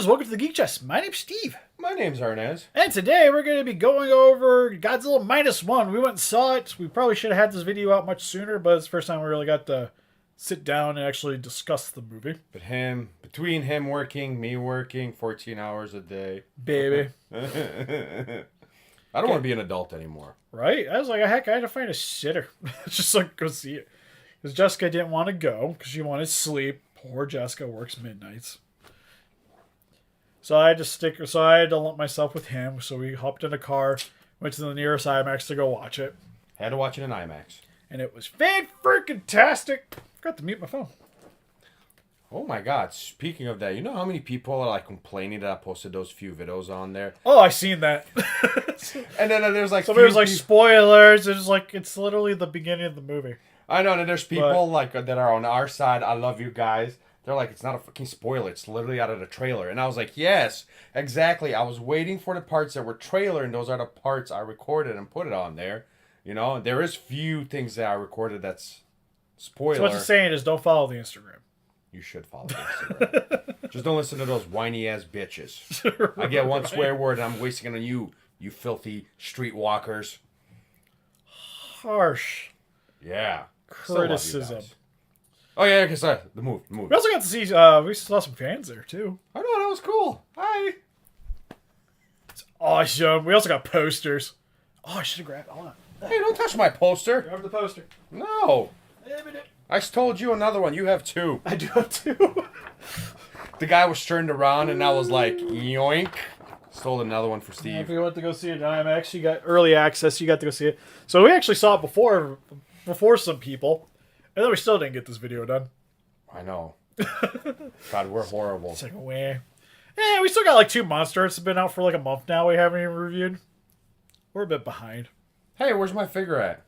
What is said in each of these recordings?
gamers, welcome to the Geek Chest. My name's Steve. My name's Arnes. And today we're going to be going over Godzilla Minus One. We went and saw it. We probably should have had this video out much sooner, but it's the first time we really got to sit down and actually discuss the movie. But between him working, me working, 14 hours a day. Baby. I don't want to be an adult anymore. Right? I was like, heck, I had to find a sitter. Just like go see it. Because Jessica didn't want to go because she wanted sleep. Poor Jessica works midnights. So I had to lump myself with him. So we hopped in a car, went to the nearest IMAX to go watch it. Had to watch it in IMAX. And it was fan-freaking-tastic. Forgot to mute my phone. Oh my god, speaking of that, you know how many people are like complaining that I posted those few videos on there? Oh, I seen that. And then there's like somebody was like, spoilers. It's literally the beginning of the movie. I know, and there's people that are on our side. I love you guys. They're like, it's not a fucking spoiler. It's literally out of the trailer. And I was like, yes, exactly. I was waiting for the parts that were trailer, and those are the parts I recorded and put it on there. You know, there is few things that I recorded that's spoiler. So what you're saying is don't follow the Instagram. You should follow the Instagram. Just don't listen to those whiny-ass bitches. I get one swear word, and I'm wasting it on you, you filthy streetwalkers. Harsh. Yeah. Criticism. Oh yeah, because the move. We also got to see. We saw some fans there too. I know, that was cool. Hi. It's awesome. We also got posters. Oh, I should have grabbed. Hold on. Hey, don't touch my poster. Grab the poster. No. I told you another one. You have two. I do have two. The guy was turned around, and I was like, yoink. Stole another one for Steve. If you went to go see it in IMAX, you got early access. You got to go see it. So we actually saw it before some people. And then we still didn't get this video done. I know. God, we're horrible. It's like, wah. Yeah, we still got like 2 monsters. It's been out for like a month now. We haven't even reviewed. We're a bit behind. Hey, where's my figure at?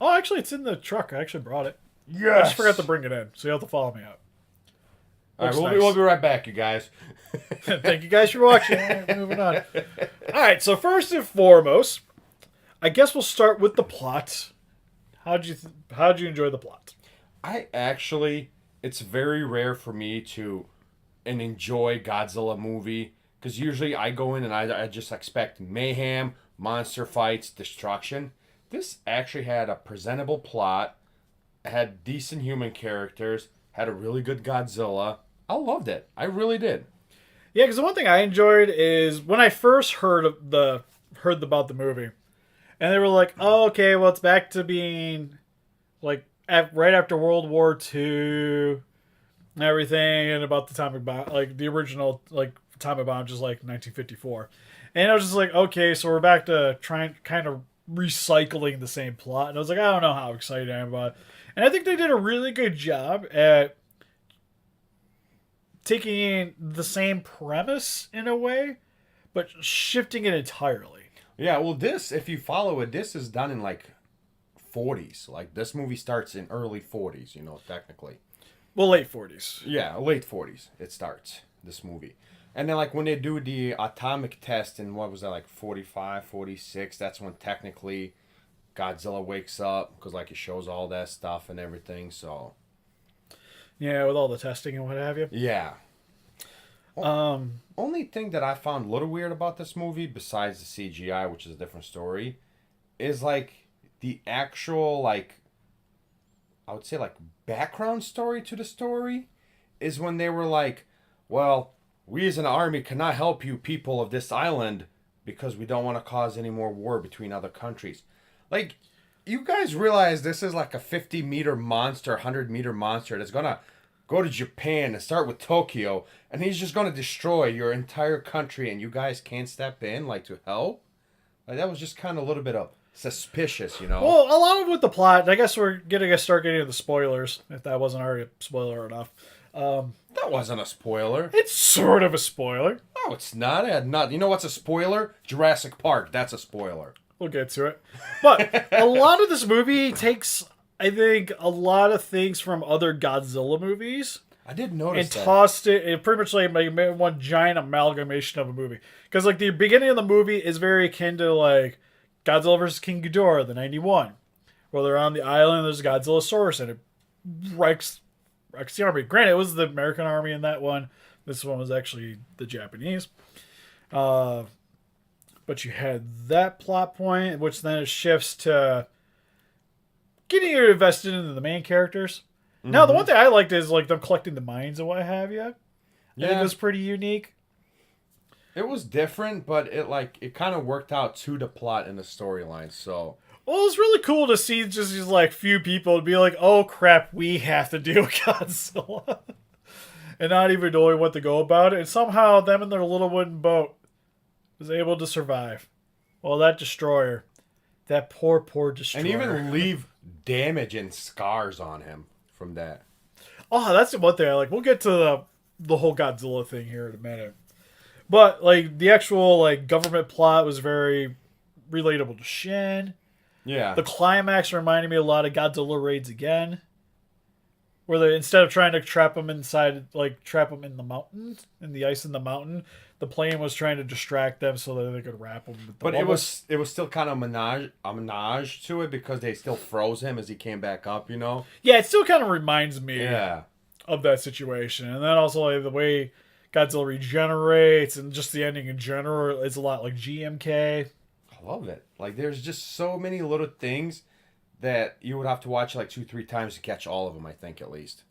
Oh, actually, it's in the truck. I actually brought it. Yes. I just forgot to bring it in, so you have to follow me out. All right, we'll be right back, you guys. Thank you guys for watching. Moving on. All right, so first and foremost, I guess we'll start with the plot. How'd you enjoy the plot? It's very rare for me to enjoy Godzilla movie, because usually I go in and I just expect mayhem, monster fights, destruction. This actually had a presentable plot, had decent human characters, had a really good Godzilla. I loved it. I really did. Yeah, because the one thing I enjoyed is when I first heard about the movie. And they were like, oh, okay, well, it's back to being, like, right after World War II and everything, and about the atomic bomb, like, the original, like, atomic bomb, just, like, 1954. And I was just like, okay, so we're back to trying, kind of recycling the same plot. And I was like, I don't know how excited I am about it. And I think they did a really good job at taking in the same premise, in a way, but shifting it entirely. Yeah, well, if you follow it, this is done in, like, 40s. Like, this movie starts in early 40s, technically. Well, late 40s. Yeah, late 40s it starts, this movie. And then, like, when they do the atomic test in, what was that, like, 45, 46, that's when technically Godzilla wakes up, because, like, it shows all that stuff and everything, so... Yeah, with all the testing and what have you. Yeah. Only thing that I found a little weird about this movie, besides the CGI, which is a different story, is like the actual, like, I would say, like, background story to the story is when they were like, well, we as an army cannot help you people of this island because we don't want to cause any more war between other countries. Like, you guys realize this is like a 50-meter monster, 100-meter monster that's gonna go to Japan and start with Tokyo, and he's just going to destroy your entire country, and you guys can't step in, like, to help? Like, that was just kind of a little bit of suspicious, Well, a lot of with the plot, I guess we're going to start getting into the spoilers, if that wasn't already a spoiler enough. That wasn't a spoiler. It's sort of a spoiler. No, it's not. It had not. You know what's a spoiler? Jurassic Park. That's a spoiler. We'll get to it. But a lot of this movie takes... I think a lot of things from other Godzilla movies. I did notice that. And tossed it. It pretty much like made one giant amalgamation of a movie. Because like the beginning of the movie is very akin to like Godzilla vs. King Ghidorah, the 91. Where they're on the island, there's Godzilla source, and it wrecks the army. Granted, it was the American army in that one. This one was actually the Japanese. Uh, but you had that plot point, which then it shifts to getting you invested into the main characters. Now, the one thing I liked is like them collecting the mines and what have you. I think it was pretty unique. It was different, but it kind of worked out to the plot and the storyline. So, well, it's really cool to see just these like few people be like, "Oh crap, we have to deal with Godzilla," and not even knowing what to go about it. And somehow, them in their little wooden boat was able to survive. Well, that destroyer, that poor destroyer, and even leave damage and scars on him from that. Oh, that's the one thing I like. We'll get to the whole Godzilla thing here in a minute. But like the actual like government plot was very relatable to Shin. Yeah. The climax reminded me a lot of Godzilla raids again, where they instead of trying to trap him inside, like trap him in the mountain, in the ice in the mountain, the plane was trying to distract them so that they could wrap him. With the bubbles. it was still kind of a menage to it because they still froze him as he came back up. You know. Yeah, it still kind of reminds me. Yeah. Of that situation, and then also like the way Godzilla regenerates and just the ending in general is a lot like GMK. I love it. Like there's just so many little things that you would have to watch like 2-3 times to catch all of them. I think at least.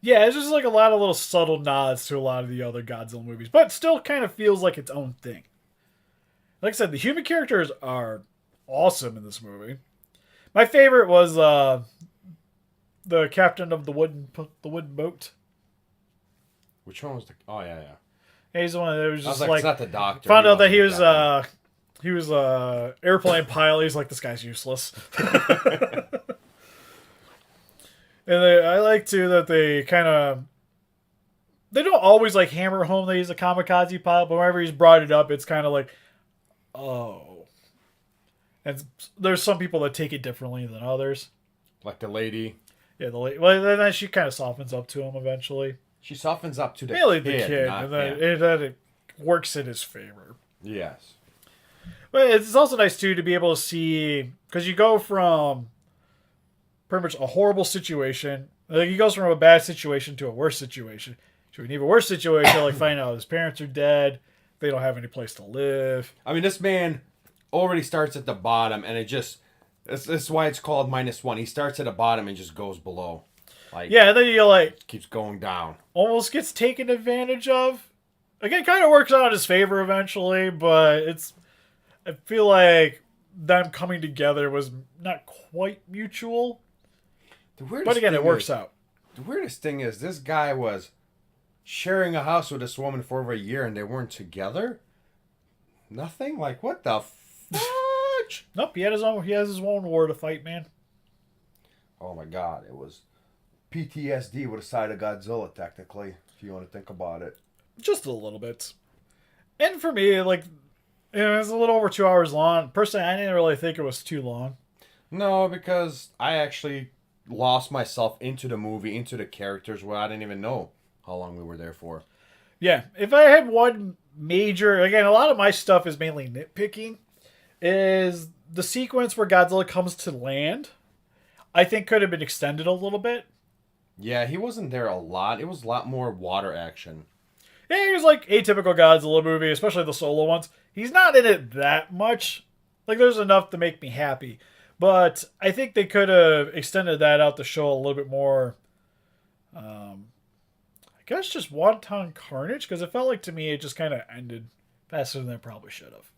Yeah, it's just like a lot of little subtle nods to a lot of the other Godzilla movies, but still kind of feels like its own thing. Like I said, the human characters are awesome in this movie. My favorite was the captain of the wooden boat. Which one was the? Oh yeah. He's the one that was just like it's not the doctor. Found out that he was airplane pilot. He's like, this guy's useless. And I like too that they don't always like hammer home that he's a kamikaze pilot, but whenever he's brought it up, it's kind of like, oh. And there's some people that take it differently than others. Like the lady. Yeah, well, then she kind of softens up to him eventually. She softens up to the kid, and then it works in his favor. Yes. But it's also nice, too, to be able to see... Because you go from pretty much a horrible situation... Like, he goes from a bad situation to a worse situation. To an even worse situation, like finding out his parents are dead. They don't have any place to live. I mean, this man already starts at the bottom, and it just... That's why it's called -1. He starts at the bottom and just goes below. Like, yeah, and then you like... Keeps going down. Almost gets taken advantage of. Again, kind of works out in his favor eventually, but I feel like them coming together was not quite mutual. But again, it works out. The weirdest thing is this guy was sharing a house with this woman for over a year and they weren't together? Nothing? Like, what the fudge? Nope, he has his own war to fight, man. Oh my god, it was PTSD with a side of Godzilla, technically, if you want to think about it. Just a little bit. And for me, like, it's a little over 2 hours long. Personally, I didn't really think it was too long. No, because I actually lost myself into the movie, into the characters, where I didn't even know how long we were there for. Yeah, if I had one major... Again, a lot of my stuff is mainly nitpicking. Is the sequence where Godzilla comes to land, I think could have been extended a little bit. Yeah, he wasn't there a lot. It was a lot more water action. Yeah, he was like a typical Godzilla movie, especially the solo ones. He's not in it that much. Like, there's enough to make me happy. But I think they could have extended that out to show a little bit more, I guess, just wanton carnage. Because it felt like, to me, it just kind of ended faster than it probably should have.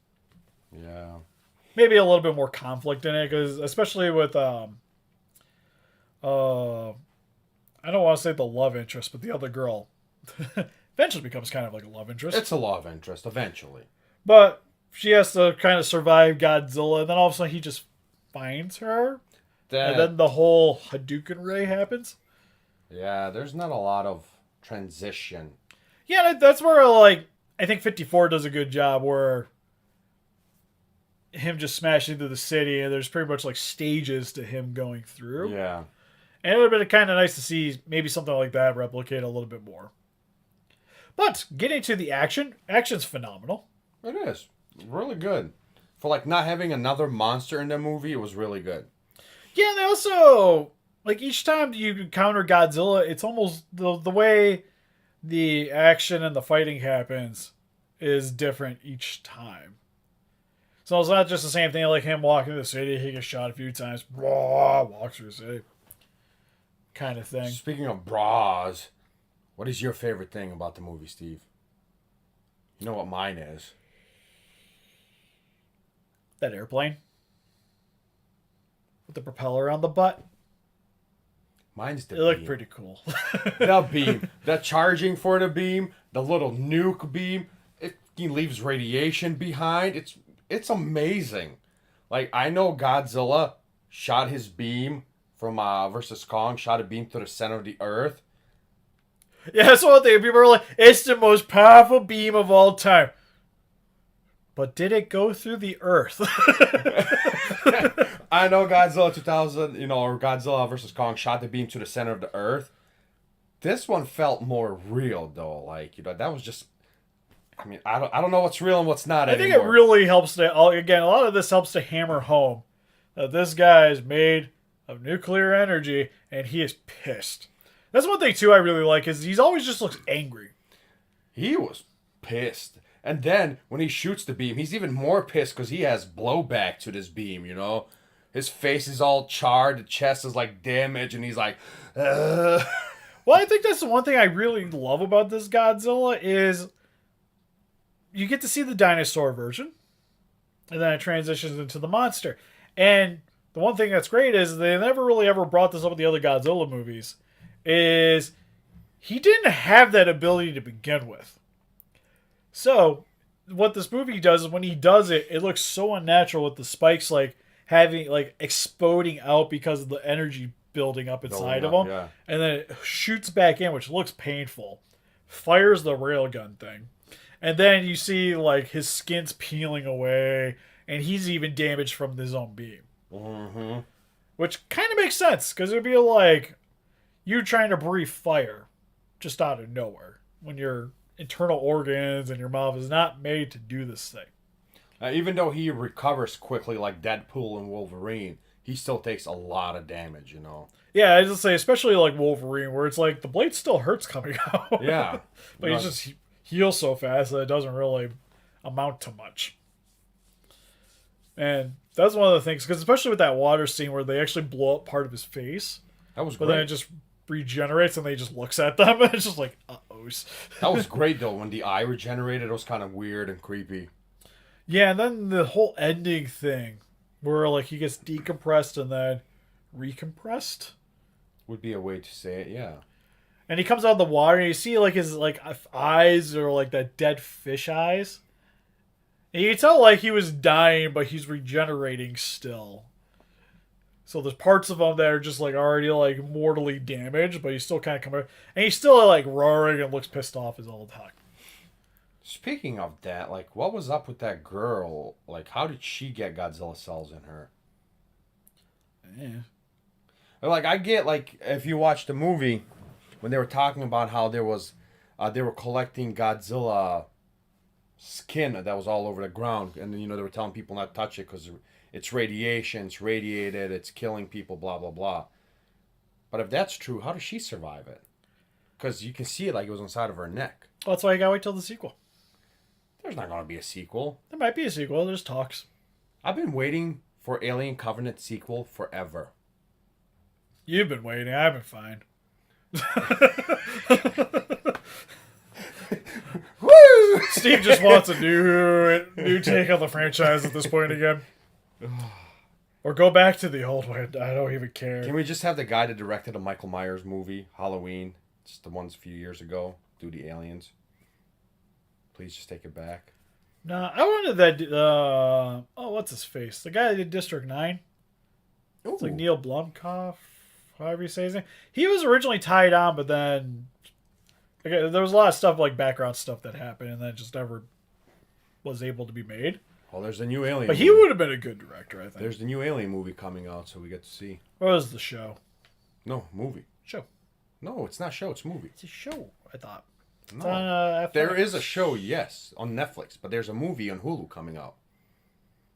Yeah. Maybe a little bit more conflict in it. Because especially with, I don't want to say the love interest, but the other girl eventually becomes kind of like a love interest. It's a love interest, eventually. But she has to kind of survive Godzilla, and then all of a sudden he just finds her. And then the whole Hadouken ray happens. Yeah, there's not a lot of transition. Yeah, that's where, like, I think 54 does a good job, where him just smashing through the city, and there's pretty much, like, stages to him going through. Yeah. And it would have been kind of nice to see maybe something like that replicate a little bit more. But getting to the action's phenomenal. It is. Really good. For, like, not having another monster in the movie, it was really good. Yeah, and they also, like, each time you encounter Godzilla, it's almost the way the action and the fighting happens is different each time. So it's not just the same thing like him walking through the city, he gets shot a few times, walks through the city. Kind of thing. Speaking of bras, what is your favorite thing about the movie, Steve? You know what mine is. That airplane. With the propeller on the butt. Mine's the It beam. looked pretty cool. The beam. The charging for the beam. The little nuke beam. It leaves radiation behind. It's amazing. Like, I know Godzilla shot his beam from versus Kong, shot a beam to the center of the earth. Yeah, that's one thing. People are like, it's the most powerful beam of all time. But did it go through the earth? I know Godzilla 2000, or Godzilla versus Kong shot the beam to the center of the earth. This one felt more real, though. Like, that was just... I mean, I don't know what's real and what's not I think anymore. it really helps to... Again, a lot of this helps to hammer home that this guy is made of nuclear energy, and he is pissed. That's one thing, too, I really like, is he's always just looks angry. He was pissed. And then, when he shoots the beam, he's even more pissed because he has blowback to this beam, His face is all charred, the chest is, like, damaged, and he's like, Ugh. Well, I think that's the one thing I really love about this Godzilla is you get to see the dinosaur version, and then it transitions into the monster. And the one thing that's great is they never really ever brought this up with the other Godzilla movies, is he didn't have that ability to begin with. So, what this movie does is when he does it, it looks so unnatural with the spikes exploding out because of the energy building up inside of him. Yeah. And then it shoots back in, which looks painful. Fires the railgun thing. And then you see his skin's peeling away, and he's even damaged from his own beam. Mm-hmm. Which kind of makes sense, because it would be like you trying to breathe fire just out of nowhere when your internal organs and your mouth is not made to do this thing. Even though he recovers quickly like Deadpool and Wolverine, he still takes a lot of damage, Yeah, I just say, especially like Wolverine, where it's like the blade still hurts coming out. Yeah. But he just heals so fast that it doesn't really amount to much. And that's one of the things, because especially with that water scene where they actually blow up part of his face. That was But great. then it just regenerates and they just looks at them and it's just like, uh-ohs. That was great, though. When the eye regenerated, it was kind of weird and creepy. Yeah, and then the whole ending thing where he gets decompressed and then recompressed. Would be a way to say it, yeah. And he comes out of the water and you see his eyes are that dead fish eyes. And you can tell he was dying, but he's regenerating still. So there's parts of him that are just already mortally damaged, but he's still kind of coming out. And he's still roaring and looks pissed off as all the time. Speaking of that, what was up with that girl? How did she get Godzilla cells in her? Yeah. I get, if you watch the movie, when they were talking about how there was, they were collecting Godzilla skin that was all over the ground, and then, they were telling people not to touch it because it's radiation, it's radiated, it's killing people, blah, blah, blah. But if that's true, how does she survive it? Because you can see it it was inside of her neck. Well, that's why you gotta wait till the sequel. There's not going to be a sequel. There might be a sequel. There's talks. I've been waiting for Alien Covenant sequel forever. You've been waiting. I've been fine. Woo! Steve just wants a new take on the franchise at this point again. Or go back to the old one. I don't even care. Can we just have the guy that directed a Michael Myers movie, Halloween, just the ones a few years ago, do the aliens? Please just take it back. No, I wanted that. What's his face? The guy that did District 9. It's Ooh. Neil Blomkamp, however you say his name. He was originally tied on, but then there was a lot of stuff background stuff that happened, and that just never was able to be made. Well, there's the new Alien But movie. he would have been a good director, I think. There's the new Alien movie coming out, so we get to see. What was the show? No, movie. Show. No, it's not show, it's movie. It's a show, I thought. It's No. on, There FX. is a show, yes, on Netflix, but there's a movie on Hulu coming out.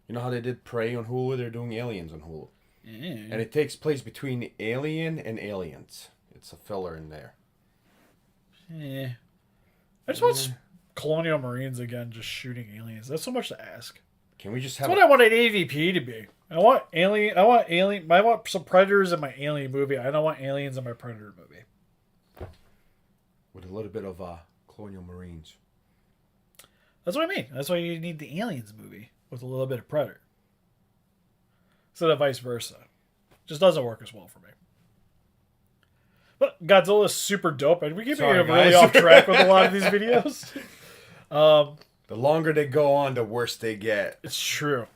You know how they did Prey on Hulu? They're doing Aliens on Hulu. Yeah. And it takes place between Alien and Aliens. It's a filler in there. Yeah. I just want colonial marines again, just shooting aliens. That's so much to ask. Can we just That's have? what I want an AVP to be. I want alien. I want some predators in my alien movie. I don't want aliens in my predator movie. With a little bit of colonial marines. That's what I mean. That's why you need the aliens movie with a little bit of predator. Instead of vice versa. Just doesn't work as well for me. But Godzilla is super dope, and we keep getting really off track with a lot of these videos. The longer they go on, the worse they get. It's true.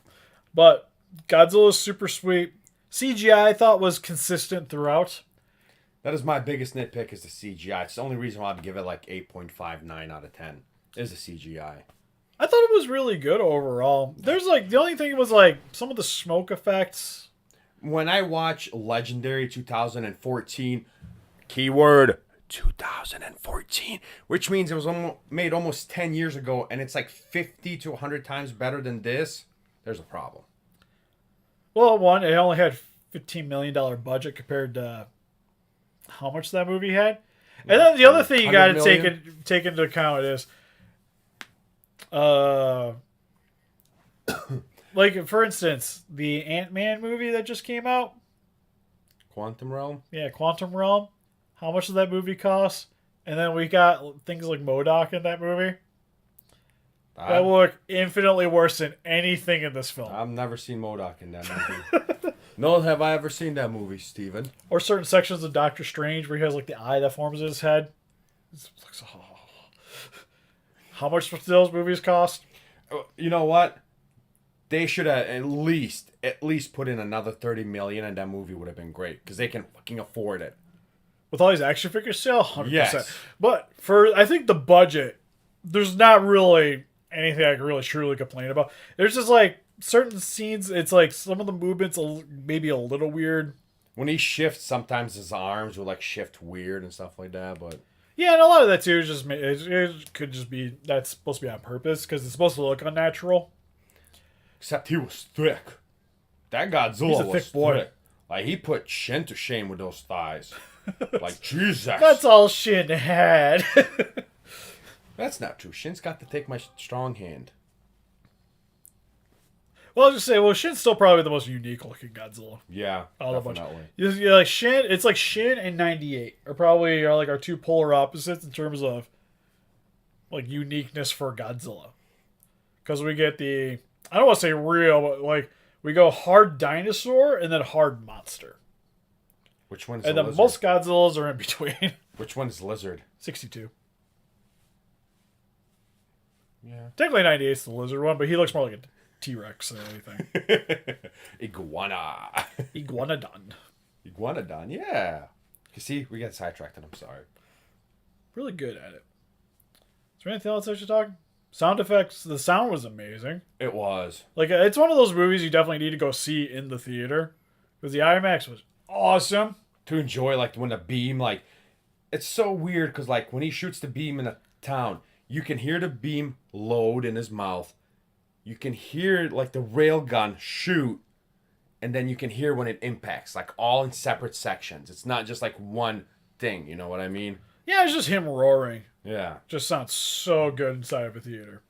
But Godzilla is super sweet. CGI I thought was consistent throughout. That is my biggest nitpick is the CGI. It's the only reason why I'd give it like 8.59 out of 10 is the CGI. I thought it was really good overall. There's like, the only thing was like some of the smoke effects. When I watch Legendary 2014, keyword 2014, which means it was made almost 10 years ago, and it's like 50 to 100 times better than this, there's a problem. Well, one, it only had $15 million budget compared to how much that movie had. And then the other thing you got to take into account is, like, for instance, the Ant-Man movie that just came out. Quantum Realm? Yeah, Quantum Realm. How much did that movie cost? And then we got things like MODOK in that movie. That will look infinitely worse than anything in this film. I've never seen MODOK in that movie. Nor have I ever seen that movie, Steven. Or certain sections of Doctor Strange where he has like the eye that forms in his head. It's like, oh. How much did those movies cost? You know what? They should have at least put in another $30 million, and that movie would have been great because they can fucking afford it. With all these action figures still, 100%. Yes. But for I think the budget, there's not really anything I can really truly complain about. There's just like certain scenes. It's like some of the movements maybe a little weird. When he shifts, sometimes his arms will like shift weird and stuff like that. But yeah, and a lot of that too is just it could just be that's supposed to be on purpose because it's supposed to look unnatural. Except he was thick. That Godzilla He's a was thick boy. thick. Like he put Shin to shame with those thighs. Like Jesus. That's all Shin had. That's not true. Shin's got to take my strong hand. Well, I'll just say, Shin's still probably the most unique looking Godzilla. Yeah, definitely. You're like Shin. It's like Shin and 98 are probably like our two polar opposites in terms of like uniqueness for Godzilla. Because we get I don't want to say real, but like we go hard dinosaur and then hard monster. Which one's and then lizard? Most Godzillas are in between. Which one's lizard? 62. Yeah. Technically 98 is the lizard one, but he looks more like a T-Rex than anything. Iguana. Iguanodon. Iguanodon, yeah. You see, we got sidetracked, and I'm sorry. Really good at it. Is there anything else I should talk? Sound effects. The sound was amazing. It was. Like, it's one of those movies you definitely need to go see in the theater. Because the IMAX was awesome. To enjoy, like, when the beam, like... It's so weird, because, like, when he shoots the beam in a town, you can hear the beam load in his mouth. You can hear, like, the rail gun shoot. And then you can hear when it impacts. Like, all in separate sections. It's not just, like, one thing. You know what I mean? Yeah, it's just him roaring. Yeah. Just sounds so good inside of a theater.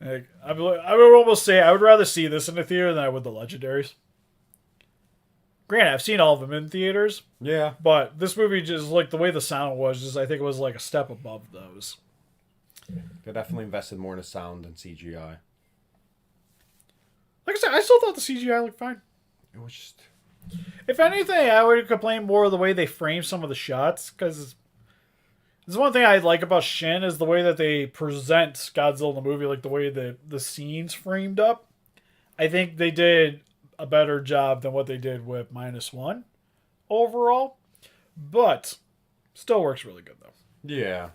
Like, I would almost say I would rather see this in a theater than I would the Legendaries. Granted, I've seen all of them in theaters. Yeah. But this movie just, like, the way the sound was, just I think it was, like, a step above those. They definitely invested more in the sound than CGI. Like I said, I still thought the CGI looked fine. It was just... If anything, I would complain more of the way they frame some of the shots, because there's one thing I like about Shin is the way that they present Godzilla in the movie, like the way the scenes framed up. I think they did a better job than what they did with Minus One overall, but still works really good though. Yeah.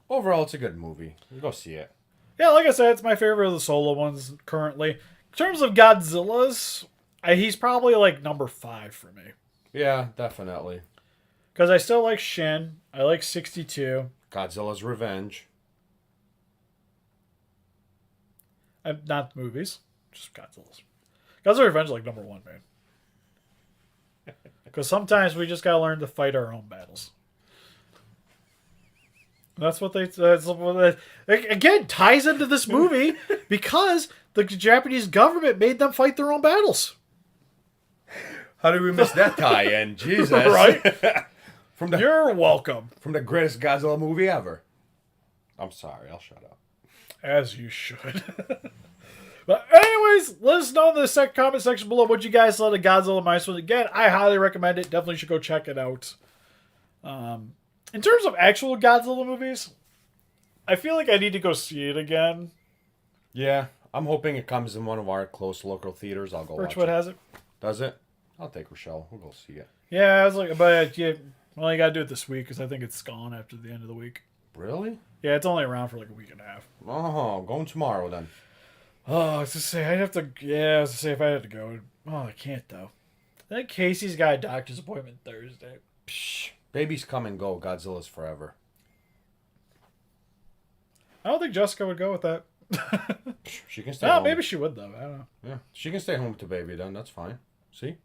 Overall, it's a good movie. You go see it. Yeah, like I said, it's my favorite of the solo ones currently. In terms of Godzilla's, he's probably like number 5 for me. Yeah, definitely. Because I still like Shin. I like 62. Godzilla's Revenge. Not movies, just Godzilla's. Godzilla Revenge is like number 1, man. Because sometimes we just gotta learn to fight our own battles. That's what again ties into this movie because the Japanese government made them fight their own battles. How did we miss that tie-in? Jesus. Right? From You're welcome. the greatest Godzilla movie ever. I'm sorry, I'll shut up. As you should. But anyways, let us know in the comment section below what you guys thought of Godzilla Minus One. Again, I highly recommend it. Definitely should go check it out. In terms of actual Godzilla movies, I feel like I need to go see it again. Yeah, I'm hoping it comes in one of our close local theaters. I'll go watch Birchwood it. has it. Does it? I'll take Rochelle. We'll go see it. Yeah, I was like, but yeah, well, you gotta do it this week because I think it's gone after the end of the week. Really? Yeah, it's only around for like a week and a half. Oh, going tomorrow then. Oh, I was to say I'd have to. Yeah, I was to say if I had to go. Oh, I can't though. I think Casey's got a doctor's appointment Thursday. Psh, babies come and go. Godzilla's forever. I don't think Jessica would go with that. Psh, she can stay No, home. maybe she would though. I don't know. Yeah, she can stay home with the baby then. That's fine. See?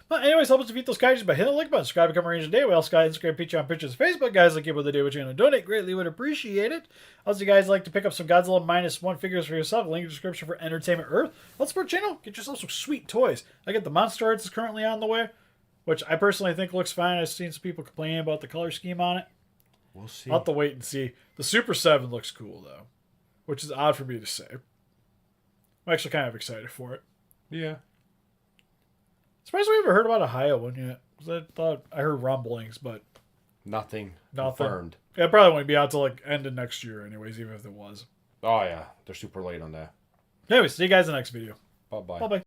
But anyways, help us defeat those kaijus by hitting the like button, subscribe, become a Ranger today. We also got Instagram, Patreon, pictures, Facebook. Guys, like you what they do, what you're going to donate. Greatly would appreciate it. Also, you guys like to pick up some Godzilla Minus One figures for yourself. Link in the description for Entertainment Earth. Let's support channel. Get yourself some sweet toys. I get the Monster Arts is currently on the way, which I personally think looks fine. I've seen some people complaining about the color scheme on it. We'll see. I'll have to wait and see. The Super 7 looks cool, though, which is odd for me to say. I'm actually kind of excited for it. Yeah. Surprised we haven't heard about a Haya one yet. Because I thought I heard rumblings, but Nothing nothing. confirmed. Yeah, it probably won't be out till like end of next year, anyways, even if it was. Oh, yeah. They're super late on that. Anyways, see you guys in the next video. Bye-bye. Bye bye.